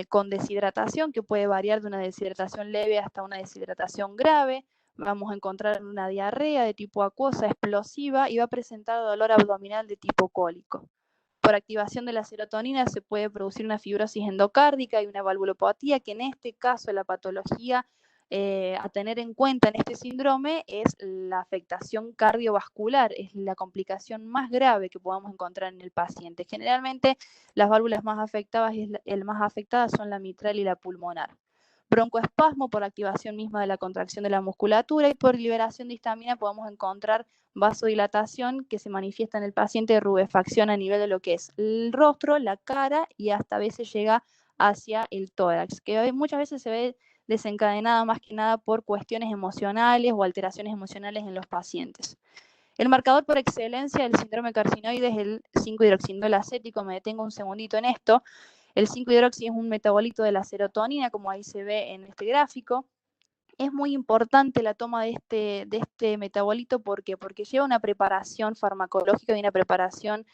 con deshidratación, que puede variar de una deshidratación leve hasta una deshidratación grave. Vamos a encontrar una diarrea de tipo acuosa explosiva y va a presentar dolor abdominal de tipo cólico. Por activación de la serotonina se puede producir una fibrosis endocárdica y una valvulopatía, que en este caso la patología a tener en cuenta en este síndrome es la afectación cardiovascular, es la complicación más grave que podamos encontrar en el paciente. Generalmente las válvulas más afectadas son la mitral y la pulmonar. Broncoespasmo por activación misma de la contracción de la musculatura, y por liberación de histamina podemos encontrar vasodilatación que se manifiesta en el paciente de rubefacción a nivel de lo que es el rostro, la cara y hasta a veces llega hacia el tórax, que muchas veces se ve desencadenada más que nada por cuestiones emocionales o alteraciones emocionales en los pacientes. El marcador por excelencia del síndrome carcinoide es el 5-hidroxindol acético. Me detengo un segundito en esto. El 5-hidroxi es un metabolito de la serotonina, como ahí se ve en este gráfico. Es muy importante la toma de este metabolito. ¿Por qué? Porque lleva una preparación farmacológica y una preparación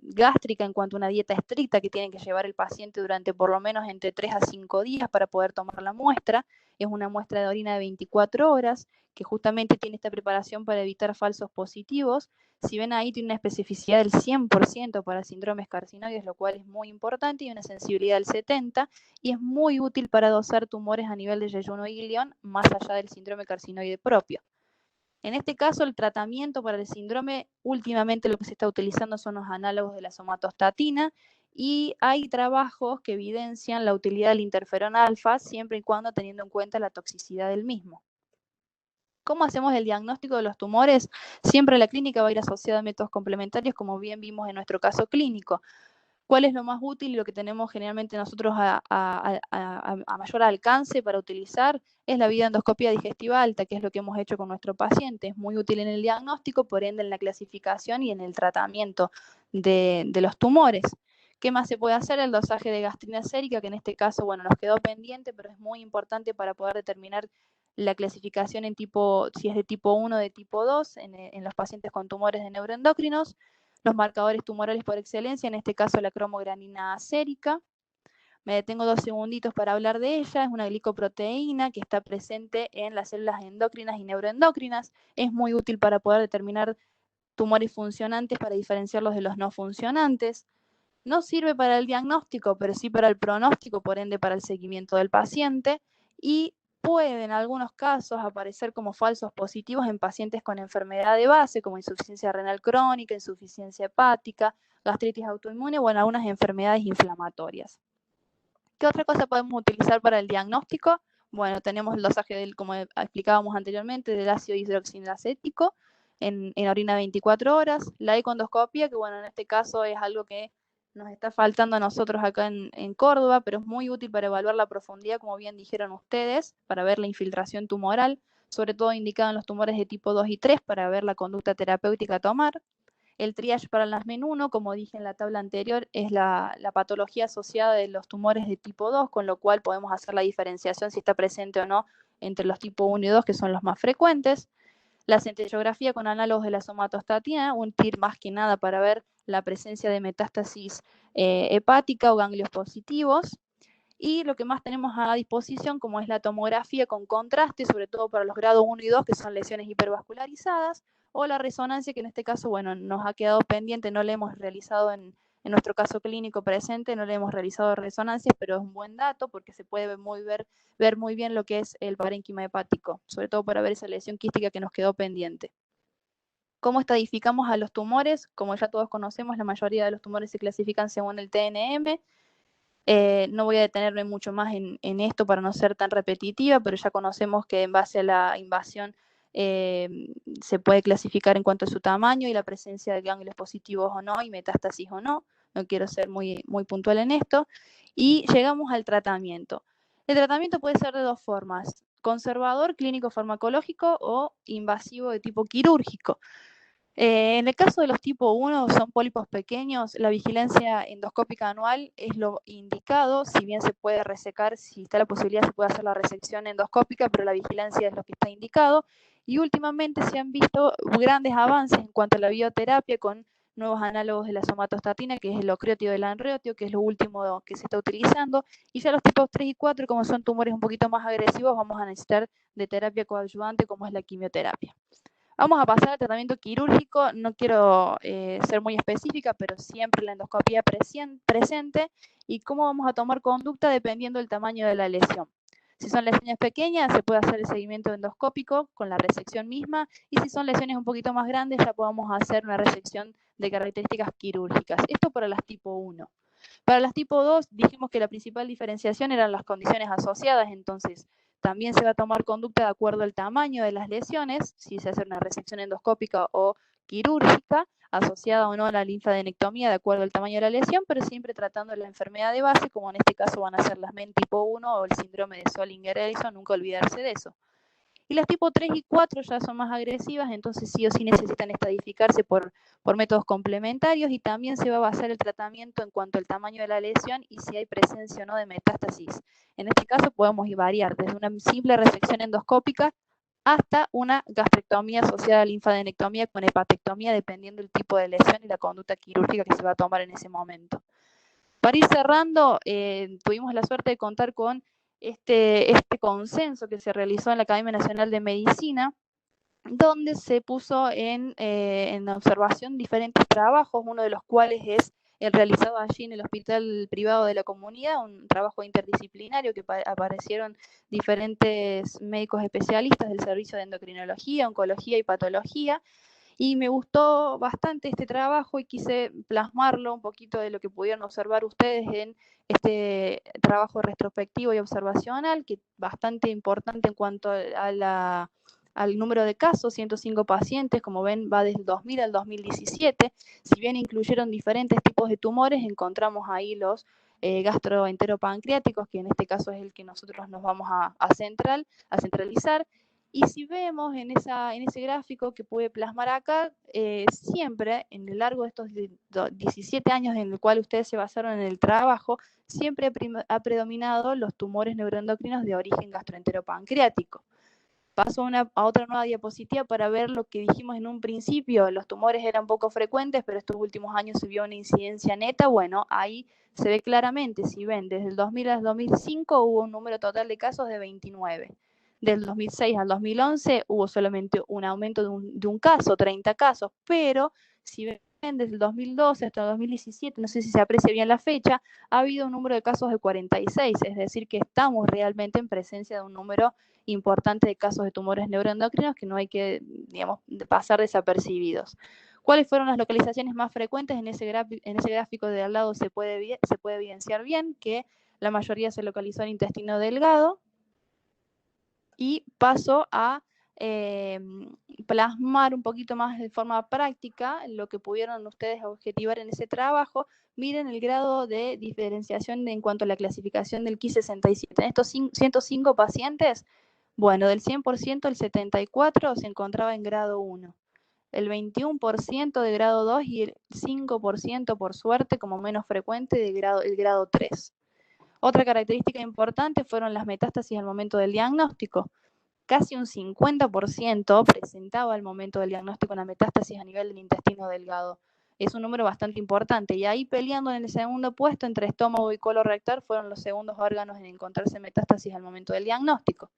gástrica en cuanto a una dieta estricta que tiene que llevar el paciente durante por lo menos entre 3 a 5 días para poder tomar la muestra. Es una muestra de orina de 24 horas que justamente tiene esta preparación para evitar falsos positivos. Si ven ahí, tiene una especificidad del 100% para síndromes carcinoides, lo cual es muy importante, y una sensibilidad del 70%, y es muy útil para dosar tumores a nivel de yeyuno y glión, más allá del síndrome carcinoide propio. En este caso, el tratamiento para el síndrome, últimamente lo que se está utilizando son los análogos de la somatostatina, y hay trabajos que evidencian la utilidad del interferón alfa, siempre y cuando teniendo en cuenta la toxicidad del mismo. ¿Cómo hacemos el diagnóstico de los tumores? Siempre la clínica va a ir asociada a métodos complementarios, como bien vimos en nuestro caso clínico. ¿Cuál es lo más útil y lo que tenemos generalmente nosotros a mayor alcance para utilizar? Es la videoendoscopía digestiva alta, que es lo que hemos hecho con nuestro paciente. Es muy útil en el diagnóstico, por ende en la clasificación y en el tratamiento de los tumores. ¿Qué más se puede hacer? El dosaje de gastrina sérica, que en este caso, bueno, nos quedó pendiente, pero es muy importante para poder determinar la clasificación en tipo, si es de tipo 1 o de tipo 2, en los pacientes con tumores de neuroendocrinos. Los marcadores tumorales por excelencia, en este caso la cromogranina sérica. Me detengo 2 segunditos para hablar de ella. Es una glicoproteína que está presente en las células endocrinas y neuroendocrinas. Es muy útil para poder determinar tumores funcionantes, para diferenciarlos de los no funcionantes. No sirve para el diagnóstico, pero sí para el pronóstico, por ende para el seguimiento del paciente, y puede en algunos casos aparecer como falsos positivos en pacientes con enfermedad de base, como insuficiencia renal crónica, insuficiencia hepática, gastritis autoinmune o en algunas enfermedades inflamatorias. ¿Qué otra cosa podemos utilizar para el diagnóstico? Bueno, tenemos el dosaje, como explicábamos anteriormente, del ácido hidroxilacético. en orina 24 horas, la econdoscopia, que bueno, en este caso es algo que nos está faltando a nosotros acá en Córdoba, pero es muy útil para evaluar la profundidad, como bien dijeron ustedes, para ver la infiltración tumoral, sobre todo indicado en los tumores de tipo 2 y 3, para ver la conducta terapéutica a tomar. El triage para el NASMEN1, como dije en la tabla anterior, es la patología asociada de los tumores de tipo 2, con lo cual podemos hacer la diferenciación si está presente o no entre los tipo 1 y 2, que son los más frecuentes. La centellografía con análogos de la somatostatina, un TIR más que nada para ver la presencia de metástasis hepática o ganglios positivos. Y lo que más tenemos a disposición, como es la tomografía con contraste, sobre todo para los grados 1 y 2, que son lesiones hipervascularizadas, o la resonancia, que en este caso, bueno, nos ha quedado pendiente, no le hemos realizado en nuestro caso clínico presente, no le hemos realizado resonancias, pero es un buen dato porque se puede ver muy bien lo que es el parénquima hepático, sobre todo para ver esa lesión quística que nos quedó pendiente. ¿Cómo estadificamos a los tumores? Como ya todos conocemos, la mayoría de los tumores se clasifican según el TNM. No voy a detenerme mucho más en esto para no ser tan repetitiva, pero ya conocemos que en base a la invasión se puede clasificar en cuanto a su tamaño y la presencia de ganglios positivos o no y metástasis o no. No quiero ser muy puntual en esto. Y llegamos al tratamiento. El tratamiento puede ser de dos formas: conservador, clínico farmacológico, o invasivo de tipo quirúrgico. En el caso de los tipo 1, son pólipos pequeños, la vigilancia endoscópica anual es lo indicado, si bien se puede resecar, si está la posibilidad se puede hacer la resección endoscópica, pero la vigilancia es lo que está indicado. Y últimamente se han visto grandes avances en cuanto a la bioterapia con nuevos análogos de la somatostatina, que es el ocreotio del anreotio, que es lo último que se está utilizando. Y ya los tipos 3 y 4, como son tumores un poquito más agresivos, vamos a necesitar de terapia coadyuvante, como es la quimioterapia. Vamos a pasar al tratamiento quirúrgico. No quiero ser muy específica, pero siempre la endoscopía presente. ¿Y cómo vamos a tomar conducta? Dependiendo del tamaño de la lesión. Si son lesiones pequeñas, se puede hacer el seguimiento endoscópico con la resección misma. Y si son lesiones un poquito más grandes, ya podemos hacer una resección de características quirúrgicas. Esto para las tipo 1. Para las tipo 2, dijimos que la principal diferenciación eran las condiciones asociadas, entonces también se va a tomar conducta de acuerdo al tamaño de las lesiones, si se hace una resección endoscópica o quirúrgica, asociada o no a la linfadenectomía de acuerdo al tamaño de la lesión, pero siempre tratando la enfermedad de base, como en este caso van a ser las MEN tipo 1 o el síndrome de Zollinger-Ellison, nunca olvidarse de eso. Y las tipo 3 y 4 ya son más agresivas, entonces sí o sí necesitan estadificarse por métodos complementarios, y también se va a basar el tratamiento en cuanto al tamaño de la lesión y si hay presencia o no de metástasis. En este caso podemos variar desde una simple resección endoscópica hasta una gastrectomía asociada a linfadenectomía con hepatectomía, dependiendo del tipo de lesión y la conducta quirúrgica que se va a tomar en ese momento. Para ir cerrando, tuvimos la suerte de contar con este consenso que se realizó en la Academia Nacional de Medicina, donde se puso en observación diferentes trabajos, uno de los cuales es el realizado allí en el Hospital Privado de la Comunidad, un trabajo interdisciplinario que aparecieron diferentes médicos especialistas del servicio de endocrinología, oncología y patología. Y me gustó bastante este trabajo y quise plasmarlo un poquito de lo que pudieron observar ustedes en este trabajo retrospectivo y observacional, que es bastante importante en cuanto al número de casos, 105 pacientes, como ven, va desde el 2000 al 2017. Si bien incluyeron diferentes tipos de tumores, encontramos ahí los gastroenteropancreáticos, que en este caso es el que nosotros nos vamos a centralizar. Y si vemos en ese gráfico que pude plasmar acá, siempre en el largo de estos 17 años en el cual ustedes se basaron en el trabajo, siempre ha predominado los tumores neuroendocrinos de origen gastroenteropancreático. Paso a otra nueva diapositiva para ver lo que dijimos en un principio. Los tumores eran poco frecuentes, pero estos últimos años se vio una incidencia neta. Bueno, ahí se ve claramente, si ven, desde el 2000 al 2005 hubo un número total de casos de 29. Del 2006 al 2011 hubo solamente un aumento de un caso, 30 casos, pero si ven desde el 2012 hasta el 2017, no sé si se aprecia bien la fecha, ha habido un número de casos de 46, es decir, que estamos realmente en presencia de un número importante de casos de tumores neuroendocrinos que no hay que, digamos, pasar desapercibidos. ¿Cuáles fueron las localizaciones más frecuentes? En ese gráfico de al lado se puede evidenciar bien que la mayoría se localizó en intestino delgado. Y paso a plasmar un poquito más de forma práctica lo que pudieron ustedes objetivar en ese trabajo, miren el grado de diferenciación en cuanto a la clasificación del Ki-67. En estos 105 pacientes, bueno, del 100%, el 74% se encontraba en grado 1, el 21% de grado 2 y el 5%, por suerte, como menos frecuente, el grado 3. Otra característica importante fueron las metástasis al momento del diagnóstico. Casi un 50% presentaba al momento del diagnóstico una metástasis a nivel del intestino delgado. Es un número bastante importante. Y ahí peleando en el segundo puesto entre estómago y colorectal fueron los segundos órganos en encontrarse metástasis al momento del diagnóstico.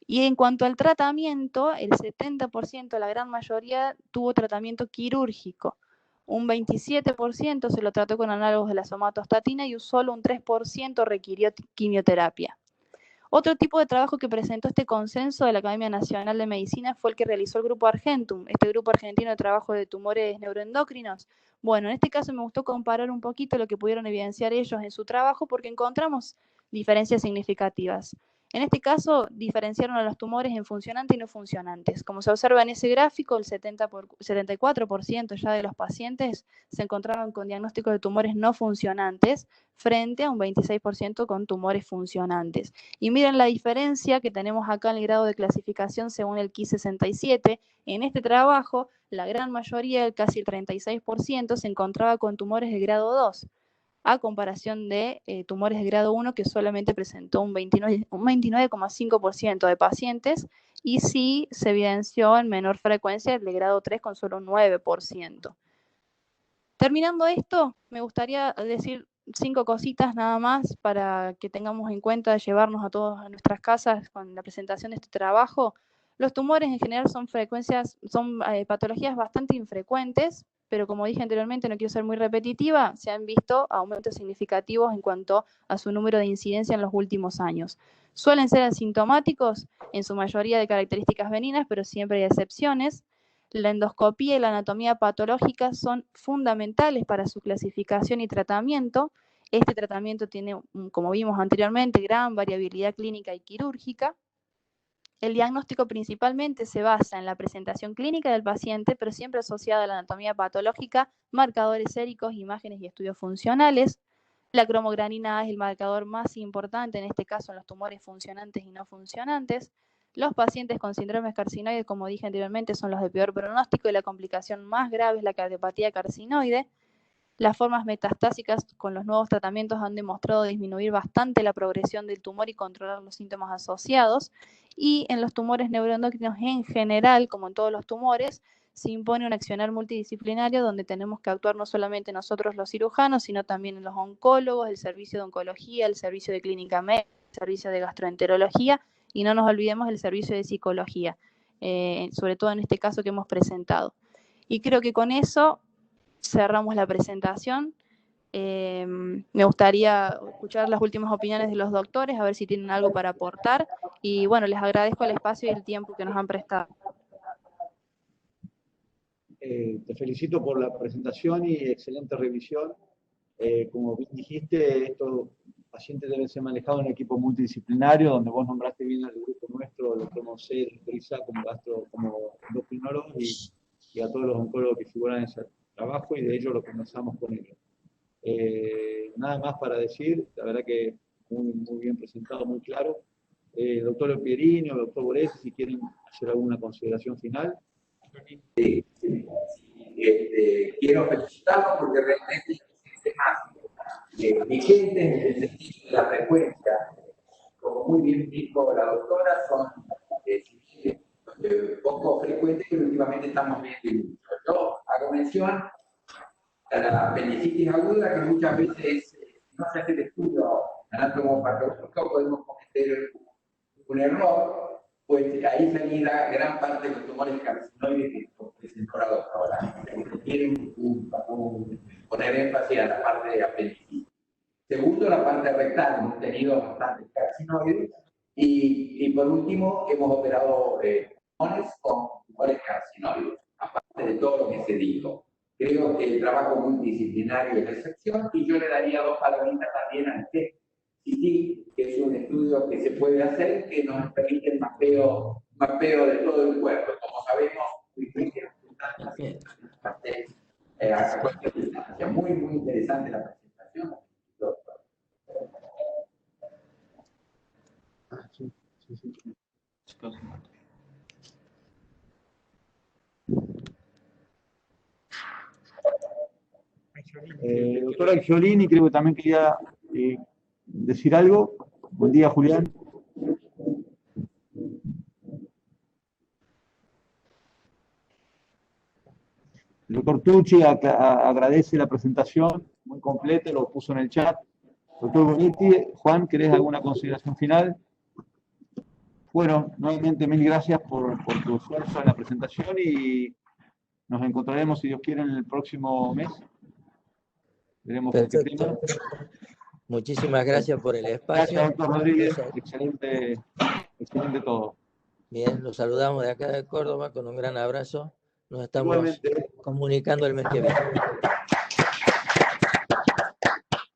Y en cuanto al tratamiento, el 70%, la gran mayoría, tuvo tratamiento quirúrgico. Un 27% se lo trató con análogos de la somatostatina y solo un 3% requirió quimioterapia. Otro tipo de trabajo que presentó este consenso de la Academia Nacional de Medicina fue el que realizó el Grupo Argentum, este grupo argentino de trabajo de tumores neuroendocrinos. Bueno, en este caso me gustó comparar un poquito lo que pudieron evidenciar ellos en su trabajo porque encontramos diferencias significativas. En este caso, diferenciaron a los tumores en funcionantes y no funcionantes. Como se observa en ese gráfico, el 74% ya de los pacientes se encontraban con diagnóstico de tumores no funcionantes frente a un 26% con tumores funcionantes. Y miren la diferencia que tenemos acá en el grado de clasificación según el Ki-67. En este trabajo, la gran mayoría, casi el 36%, se encontraba con tumores de grado 2, a comparación de tumores de grado 1 que solamente presentó un 29,5% de pacientes, y sí se evidenció en menor frecuencia el de grado 3 con solo un 9%. Terminando esto, me gustaría decir 5 cositas nada más para que tengamos en cuenta llevarnos a todos a nuestras casas con la presentación de este trabajo. Los tumores en general son patologías bastante infrecuentes, pero como dije anteriormente, no quiero ser muy repetitiva, se han visto aumentos significativos en cuanto a su número de incidencia en los últimos años. Suelen ser asintomáticos, en su mayoría de características benignas, pero siempre hay excepciones. La endoscopía y la anatomía patológica son fundamentales para su clasificación y tratamiento. Este tratamiento tiene, como vimos anteriormente, gran variabilidad clínica y quirúrgica. El diagnóstico principalmente se basa en la presentación clínica del paciente, pero siempre asociada a la anatomía patológica, marcadores séricos, imágenes y estudios funcionales. La cromogranina A es el marcador más importante, en este caso en los tumores funcionantes y no funcionantes. Los pacientes con síndromes carcinoides, como dije anteriormente, son los de peor pronóstico y la complicación más grave es la cardiopatía carcinoide. Las formas metastásicas con los nuevos tratamientos han demostrado disminuir bastante la progresión del tumor y controlar los síntomas asociados. Y en los tumores neuroendocrinos en general, como en todos los tumores, se impone un accionar multidisciplinario donde tenemos que actuar no solamente nosotros los cirujanos, sino también los oncólogos, el servicio de oncología, el servicio de clínica médica, el servicio de gastroenterología y no nos olvidemos del servicio de psicología, sobre todo en este caso que hemos presentado. Y creo que con eso cerramos la presentación. Me gustaría escuchar las últimas opiniones de los doctores, a ver si tienen algo para aportar. Y bueno, les agradezco el espacio y el tiempo que nos han prestado.
Te felicito por la presentación y excelente revisión. Como bien dijiste, estos pacientes deben ser manejados en un equipo multidisciplinario, donde vos nombraste bien al grupo nuestro, el doctor Mosé, el doctor Isaac, como endocrinólogos y a todos los oncólogos que figuran en ese trabajo, y de ello lo conversamos con ellos. Nada más para decir, la verdad que muy bien presentado, muy claro. Doctor Pierini o doctor Boresi, si quieren hacer alguna consideración final.
Quiero felicitarlos porque realmente es un tema vigente en el sentido de la frecuencia. Como muy bien dijo la doctora, son poco frecuentes que últimamente estamos viendo. Yo hago mención a la apendicitis aguda, que muchas veces no se hace el estudio anatomopatológico, podemos cometer un error, pues ahí salirá gran parte de los tumores carcinoides que presentó la doctora. Quieren poner énfasis a la parte de apendicitis. Segundo, la parte rectal, hemos tenido bastantes carcinoides. Y por último, hemos operado pulmones con tumores carcinoides, aparte de todo lo que se dijo. Creo que el trabajo multidisciplinario es la excepción, y yo le daría 2 palabritas también al PET-CT, que es un estudio que se puede hacer, que nos permite el mapeo mapeo de todo el cuerpo. Como sabemos, a cualquier distancia. Muy, muy interesante la presentación.
Doctora Giolini, creo que también quería decir algo. Buen día, Julián. El doctor Tucci agradece la presentación, muy completa, lo puso en el chat. Doctor Bonetti, Juan, ¿querés alguna consideración final? Bueno, nuevamente mil gracias por tu esfuerzo en la presentación y nos encontraremos, si Dios quiere, en el próximo mes. Veremos qué tema.
Perfecto. Muchísimas gracias por el espacio.
Gracias, doctor Rodríguez. Excelente, excelente todo.
Bien, los saludamos de acá de Córdoba con un gran abrazo. Nos estamos
Igualmente.
comunicando el mes que viene.